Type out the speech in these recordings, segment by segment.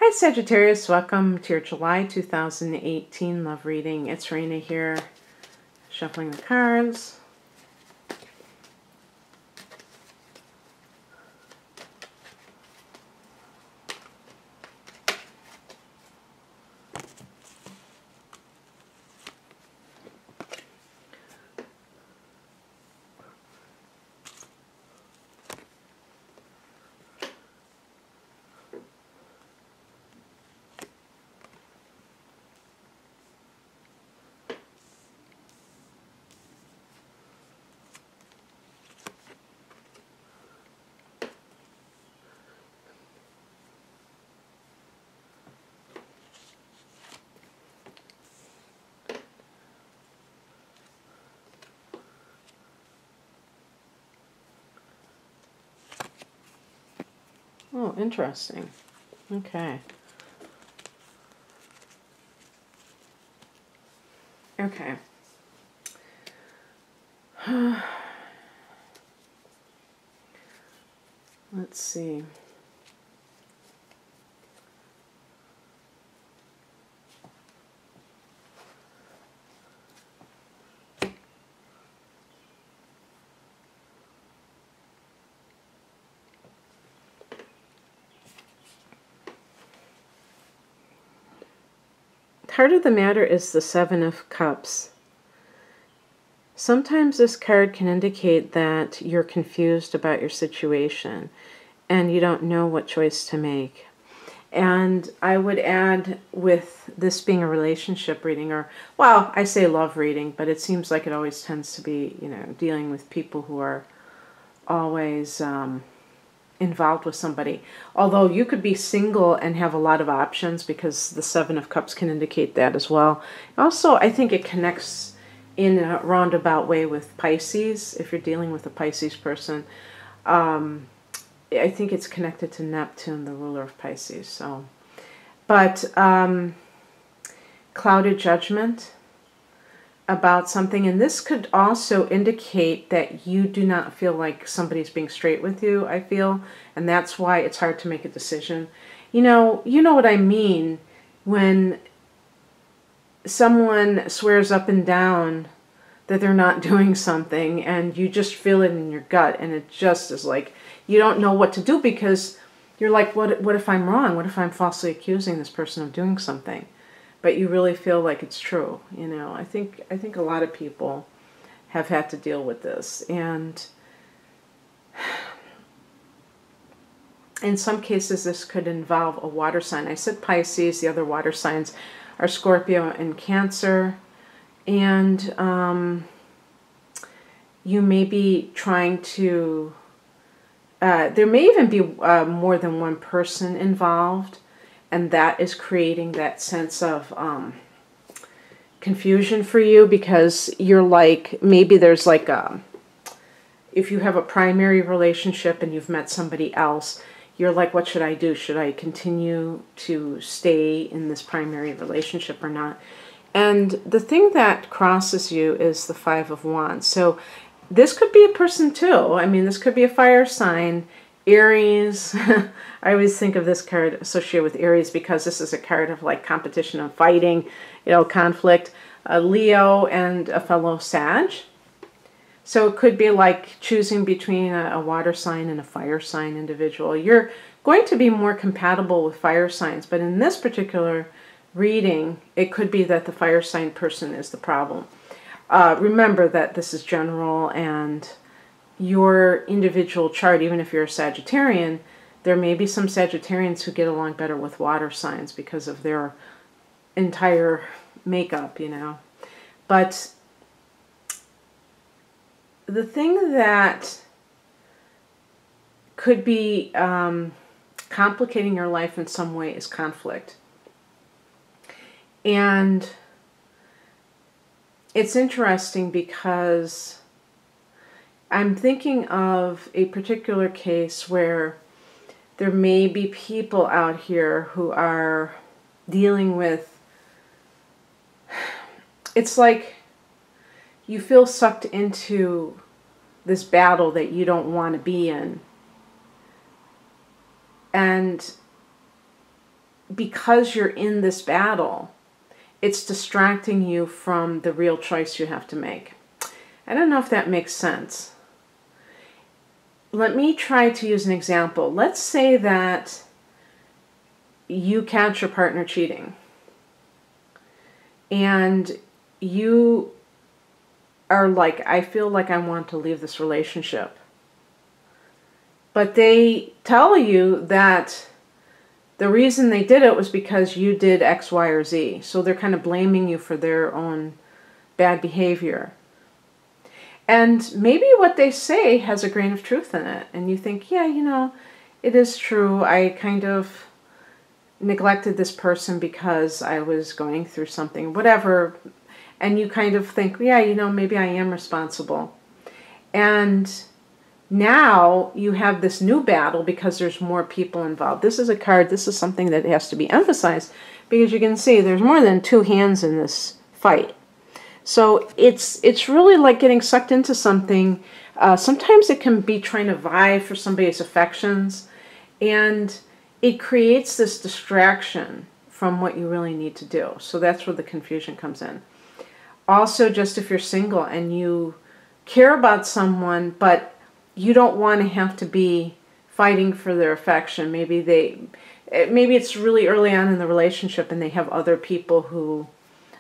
Hi Sagittarius, welcome to your July 2018 love reading. It's Raina here, shuffling the cards. Oh, interesting. Okay. Okay. Let's see. Heart of the matter is the Seven of Cups. Sometimes this card can indicate that you're confused about your situation and you don't know what choice to make. And I would add, with this being a relationship reading, or, well, I say love reading, but it seems like it always tends to be, dealing with people who are always involved with somebody. Although you could be single and have a lot of options, because the Seven of Cups can indicate that as well. Also, I think it connects in a roundabout way with Pisces, if you're dealing with a Pisces person. I think it's connected to Neptune, the ruler of Pisces. So, but clouded judgment about something, and this could also indicate that you do not feel like somebody's being straight with you, I feel, and that's why it's hard to make a decision. You know what I mean when someone swears up and down that they're not doing something, and you just feel it in your gut, and it just is like you don't know what to do, because you're like, what if I'm wrong? What if I'm falsely accusing this person of doing something? But you really feel like it's true. I think a lot of people have had to deal with this, and in some cases this could involve a water sign. I said Pisces. The other water signs are Scorpio and Cancer, and you may be trying to, there may even be more than one person involved, and that is creating that sense of confusion for you, because you're like, maybe there's like if you have a primary relationship and you've met somebody else, you're like, what should I do? Should I continue to stay in this primary relationship or not? And the thing that crosses you is the Five of Wands. So this could be a person too. I mean, this could be a fire sign, Aries. I always think of this card associated with Aries because this is a card of like competition and fighting, conflict. A Leo and a fellow Sag. So it could be like choosing between a water sign and a fire sign individual. You're going to be more compatible with fire signs, but in this particular reading, it could be that the fire sign person is the problem. Remember that this is general, and your individual chart, even if you're a Sagittarian, there may be some Sagittarians who get along better with water signs because of their entire makeup, But the thing that could be complicating your life in some way is conflict. And it's interesting because I'm thinking of a particular case where there may be people out here who are dealing with, it's like you feel sucked into this battle that you don't want to be in. And because you're in this battle, it's distracting you from the real choice you have to make. I don't know if that makes sense. Let me try to use an example. Let's say that you catch your partner cheating, and you are like, I feel like I want to leave this relationship. But they tell you that the reason they did it was because you did X, Y, or Z. So they're kind of blaming you for their own bad behavior. And maybe what they say has a grain of truth in it. And you think, yeah, you know, it is true. I kind of neglected this person because I was going through something, whatever. And you kind of think, yeah, you know, maybe I am responsible. And now you have this new battle because there's more people involved. This is a card, this is something that has to be emphasized, because you can see there's more than two hands in this fight. So it's really like getting sucked into something. Sometimes it can be trying to vie for somebody's affections, and it creates this distraction from what you really need to do. So that's where the confusion comes in. Also, just if you're single and you care about someone, but you don't want to have to be fighting for their affection. Maybe it's really early on in the relationship and they have other people who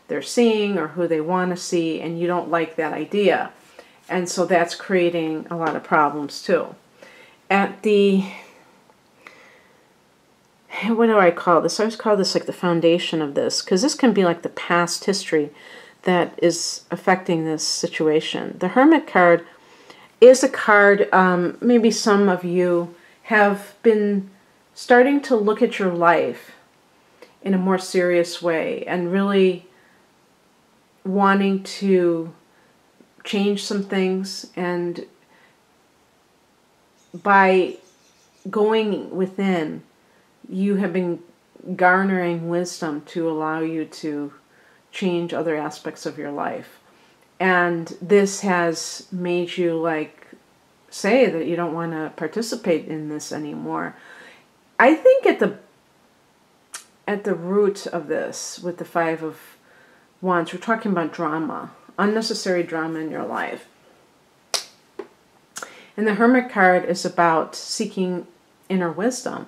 they're seeing or who they want to see, and you don't like that idea. And so that's creating a lot of problems too. At the, what do I call this? I always call this like the foundation of this, because this can be like the past history that is affecting this situation. The Hermit card is a card, maybe some of you have been starting to look at your life in a more serious way and really wanting to change some things, and by going within, you have been garnering wisdom to allow you to change other aspects of your life. And this has made you like say that you don't want to participate in this anymore. I think at the root of this, with the Five of Wands, we're talking about drama, unnecessary drama in your life. And the Hermit card is about seeking inner wisdom.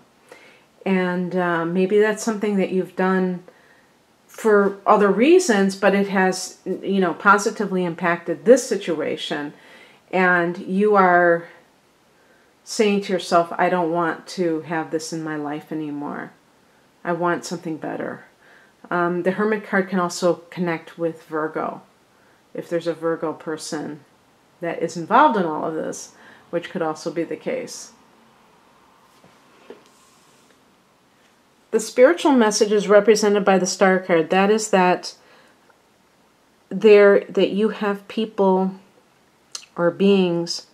And maybe that's something that you've done for other reasons, but it has, you know, positively impacted this situation. And you are saying to yourself, I don't want to have this in my life anymore. I want something better. The Hermit card can also connect with Virgo, if there's a Virgo person that is involved in all of this, which could also be the case. The spiritual message is represented by the Star card. That is that you have people or beings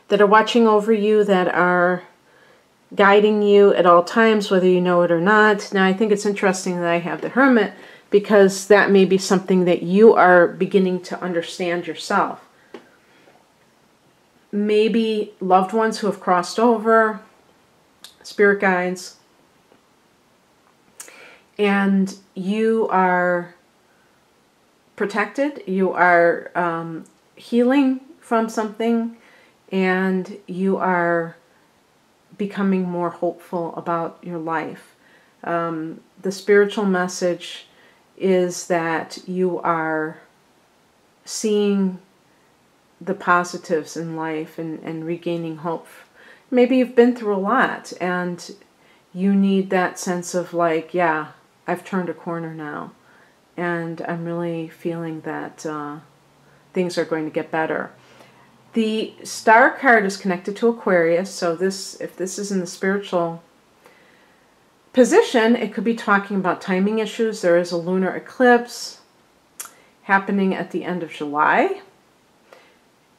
that are watching over you, that are guiding you at all times, whether you know it or not. Now, I think it's interesting that I have the Hermit, because that may be something that you are beginning to understand yourself. Maybe loved ones who have crossed over, spirit guides, and you are protected, you are healing from something, and you are becoming more hopeful about your life. The spiritual message is that you are seeing the positives in life and regaining hope. Maybe you've been through a lot and you need that sense of like, yeah, I've turned a corner now, and I'm really feeling that things are going to get better. The Star card is connected to Aquarius, so if this is in the spiritual position, it could be talking about timing issues. There is a lunar eclipse happening at the end of July,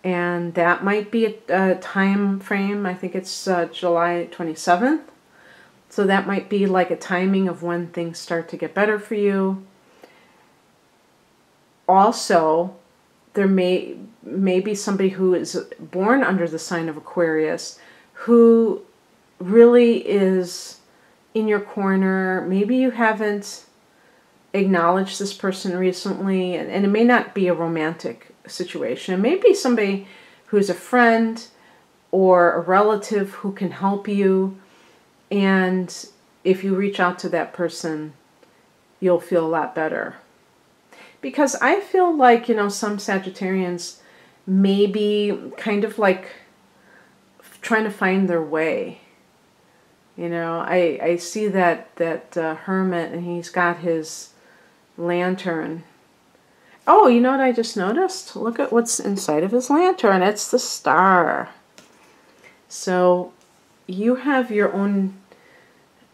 and that might be a time frame. I think it's July 27th. So that might be like a timing of when things start to get better for you. Also, there may be somebody who is born under the sign of Aquarius who really is in your corner. Maybe you haven't acknowledged this person recently, and it may not be a romantic situation. It may be somebody who's a friend or a relative who can help you, and if you reach out to that person, you'll feel a lot better. Because I feel like, some Sagittarians may be kind of like trying to find their way. I see that hermit, and he's got his lantern. Oh, you know what I just noticed? Look at what's inside of his lantern. It's the star. So you have your own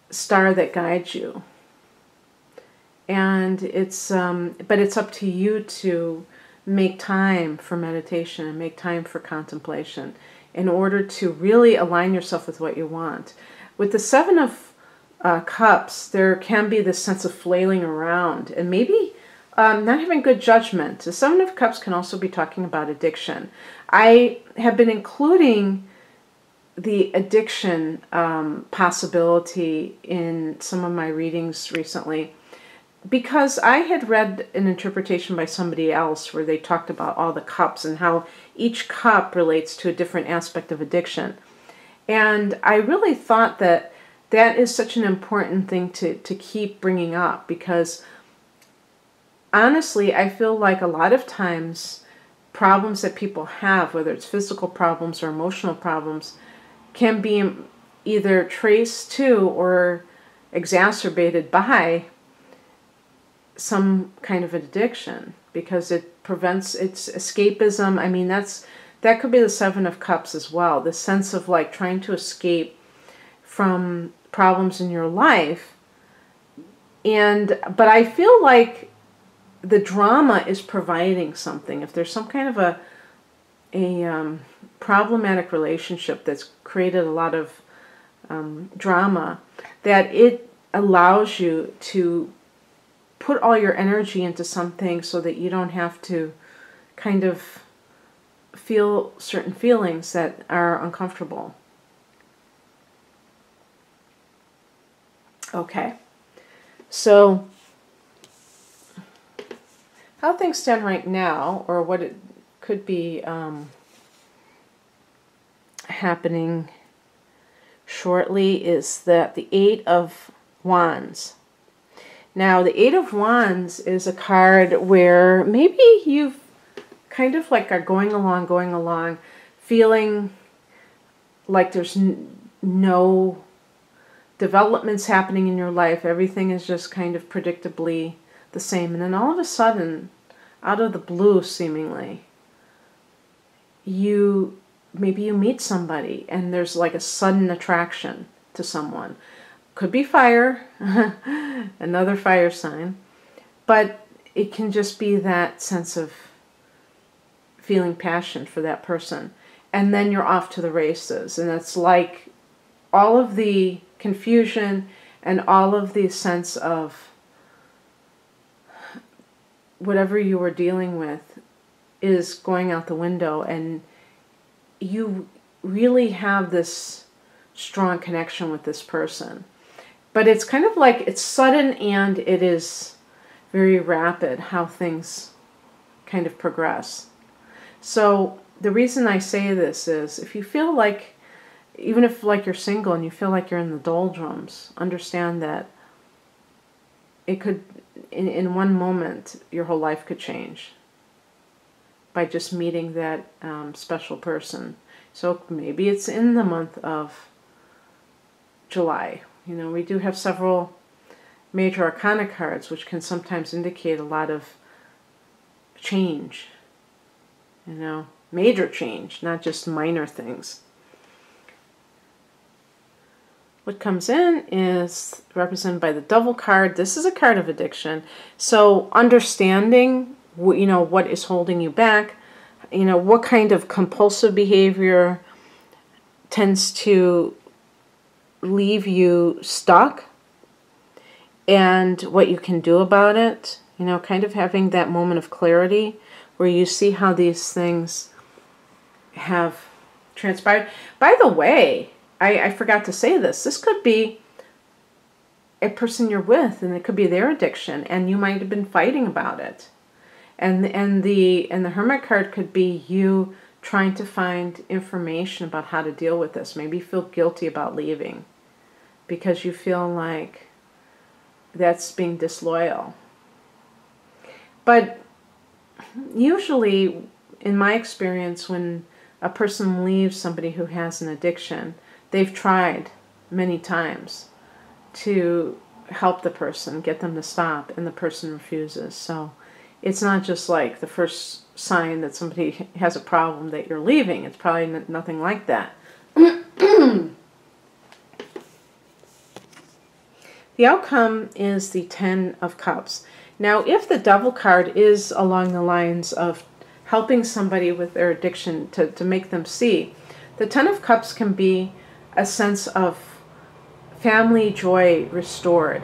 star that guides you. And but it's up to you to make time for meditation and make time for contemplation in order to really align yourself with what you want. With the Seven of Cups, there can be this sense of flailing around and maybe not having good judgment. The Seven of Cups can also be talking about addiction. I have been including the addiction possibility in some of my readings recently, because I had read an interpretation by somebody else where they talked about all the cups and how each cup relates to a different aspect of addiction. And I really thought that is such an important thing to keep bringing up, because honestly, I feel like a lot of times problems that people have, whether it's physical problems or emotional problems, can be either traced to or exacerbated by some kind of addiction, because it prevents its escapism. I mean, that could be the Seven of Cups as well. The sense of like trying to escape from problems in your life. But I feel like the drama is providing something. If there's some kind of a problematic relationship that's created a lot of drama, that it allows you to put all your energy into something so that you don't have to kind of feel certain feelings that are uncomfortable. Okay, so how things stand right now, or what it could be happening shortly, is that the Eight of Wands. Now, the Eight of Wands is a card where maybe you've kind of like are going along, feeling like there's no developments happening in your life. Everything is just kind of predictably the same. And then all of a sudden, out of the blue seemingly, maybe you meet somebody and there's like a sudden attraction to someone. Could be fire, another fire sign, but it can just be that sense of feeling passion for that person. And then you're off to the races, and it's like all of the confusion and all of the sense of whatever you were dealing with is going out the window, and you really have this strong connection with this person. But it's kind of like it's sudden and it is very rapid how things kind of progress. So the reason I say this is, if you feel like, even if like you're single and you feel like you're in the doldrums, understand that it could, in one moment, your whole life could change by just meeting that special person. So maybe it's in the month of July. We do have several major arcana cards, which can sometimes indicate a lot of change. Major change, not just minor things. What comes in is represented by the Devil card. This is a card of addiction. So understanding, what is holding you back, what kind of compulsive behavior tends to leave you stuck, and what you can do about it, kind of having that moment of clarity where you see how these things have transpired. By the way, I forgot to say this. This could be a person you're with, and it could be their addiction, and you might have been fighting about it. And the Hermit card could be you trying to find information about how to deal with this. Maybe you feel guilty about leaving because you feel like that's being disloyal. But usually, in my experience, when a person leaves somebody who has an addiction, they've tried many times to help the person, get them to stop, and the person refuses. So it's not just like the first sign that somebody has a problem that you're leaving. It's probably nothing like that. The outcome is the Ten of Cups. Now, if the Devil card is along the lines of helping somebody with their addiction to make them see, the Ten of Cups can be a sense of family joy restored,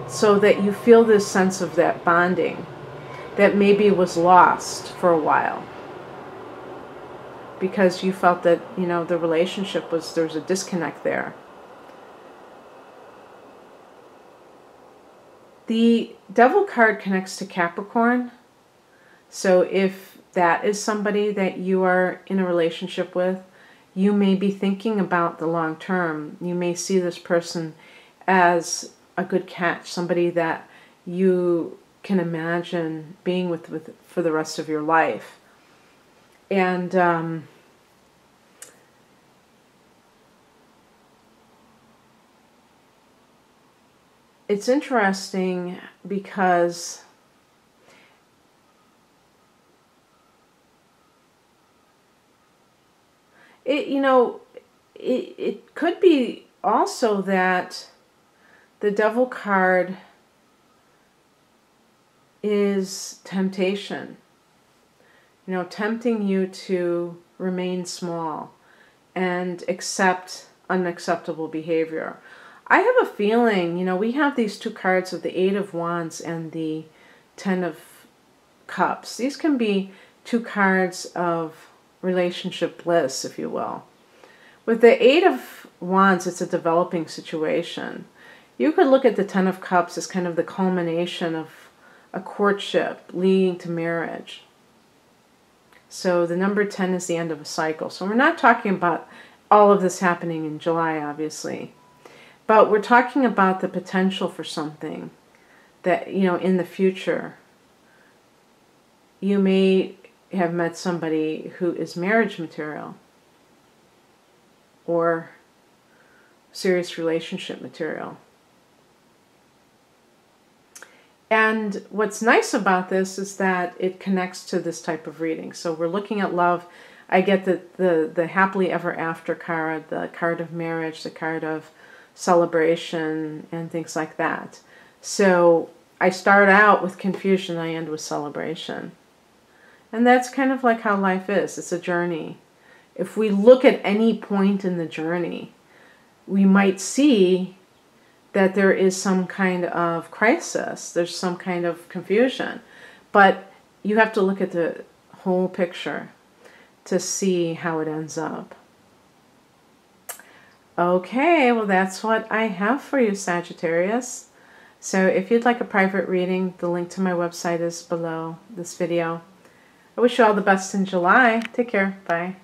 so that you feel this sense of that bonding that maybe was lost for a while because you felt that, you know, the relationship was, there's a disconnect there. The Devil card connects to Capricorn. So if that is somebody that you are in a relationship with, you may be thinking about the long term. You may see this person as a good catch, somebody that you can imagine being with for the rest of your life. And it's interesting because it could be also that the Devil card is temptation. You know, tempting you to remain small and accept unacceptable behavior. I have a feeling, you know, we have these two cards of the Eight of Wands and the Ten of Cups. These can be two cards of relationship bliss, if you will. With the Eight of Wands, it's a developing situation. You could look at the Ten of Cups as kind of the culmination of a courtship leading to marriage. So the number 10 is the end of a cycle. So we're not talking about all of this happening in July, obviously. But we're talking about the potential for something that, you know, in the future. You may have met somebody who is marriage material or serious relationship material. And what's nice about this is that it connects to this type of reading. So we're looking at love. I get the happily ever after card, the card of marriage, the card of celebration, and things like that. So I start out with confusion, I end with celebration. And that's kind of like how life is. It's a journey. If we look at any point in the journey, we might see that there is some kind of crisis. There's some kind of confusion. But you have to look at the whole picture to see how it ends up. Okay, well that's what I have for you, Sagittarius. So if you'd like a private reading, the link to my website is below this video. I wish you all the best in July. Take care. Bye.